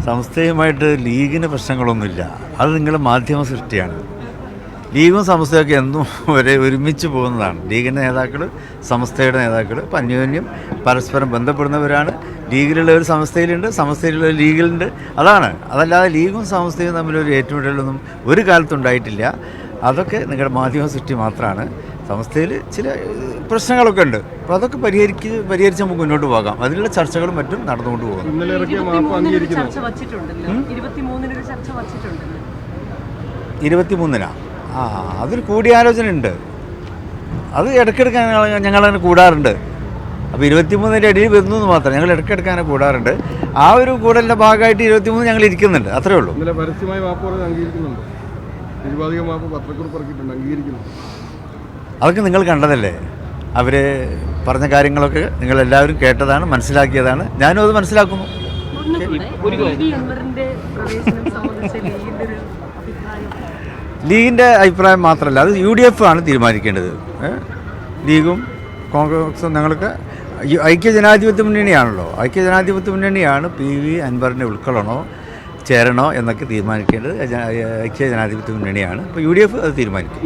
സംസ്ഥയുമായിട്ട് ലീഗിന് പ്രശ്നങ്ങളൊന്നുമില്ല. അത് നിങ്ങളുടെ മാധ്യമ സൃഷ്ടിയാണ്. ലീഗും സമസ്തയൊക്കെ എന്നും ഒരുമിച്ച് പോകുന്നതാണ്. ലീഗിൻ്റെ നേതാക്കൾ, സമസ്തയുടെ നേതാക്കൾ ഇപ്പം അന്യോന്യം പരസ്പരം ബന്ധപ്പെടുന്നവരാണ്. ലീഗിലുള്ളവർ സമസ്തയിലുണ്ട്, സമസ്തയിലുള്ള ലീഗിലുണ്ട്. അതല്ലാതെ ലീഗും സമസ്തയും തമ്മിലൊരു ഏറ്റുമുട്ടലൊന്നും ഒരു കാലത്തുണ്ടായിട്ടില്ല. അതൊക്കെ നിങ്ങളുടെ മാധ്യമ സൃഷ്ടി മാത്രമാണ്. സമസ്തയിൽ ചില പ്രശ്നങ്ങളൊക്കെ ഉണ്ട്. അപ്പോൾ അതൊക്കെ പരിഹരിച്ച് നമുക്ക് മുന്നോട്ട് പോകാം. അതിനുള്ള ചർച്ചകളും മറ്റും നടന്നുകൊണ്ട് പോകും. 23-നാ അതൊരു കൂടിയാലോചന ഉണ്ട്. അത് ഇടയ്ക്കിടയ്ക്ക് ഞങ്ങളങ്ങനെ കൂടാറുണ്ട്. അപ്പോൾ 23-ൻ്റെ ഇടയിൽ വരുന്നു എന്ന് മാത്രം. ഞങ്ങൾ ഇടയ്ക്കിടയ്ക്ക് അങ്ങനെ കൂടാറുണ്ട്. ആ ഒരു കൂടലിൻ്റെ ഭാഗമായിട്ട് 23 ഞങ്ങൾ ഇരിക്കുന്നുണ്ട്. അത്രേ ഉള്ളൂ. പരസ്യമായി അതൊക്കെ നിങ്ങൾ കണ്ടതല്ലേ. അവർ പറഞ്ഞ കാര്യങ്ങളൊക്കെ നിങ്ങളെല്ലാവരും കേട്ടതാണ്, മനസ്സിലാക്കിയതാണ്. ഞാനും അത് മനസ്സിലാക്കുന്നു. ലീഗിൻ്റെ അഭിപ്രായം മാത്രമല്ല, അത് UDF ആണ് തീരുമാനിക്കേണ്ടത്. ലീഗും കോൺഗ്രസും ഞങ്ങൾക്ക് ഐക്യജനാധിപത്യ മുന്നണിയാണല്ലോ. ഐക്യജനാധിപത്യ മുന്നണിയാണ് PV അൻവറിനെ ഉൾക്കൊള്ളണോ ചേരണോ എന്നൊക്കെ തീരുമാനിക്കേണ്ടത് ഐക്യജനാധിപത്യ മുന്നണിയാണ്. അപ്പോൾ UDF അത് തീരുമാനിക്കും.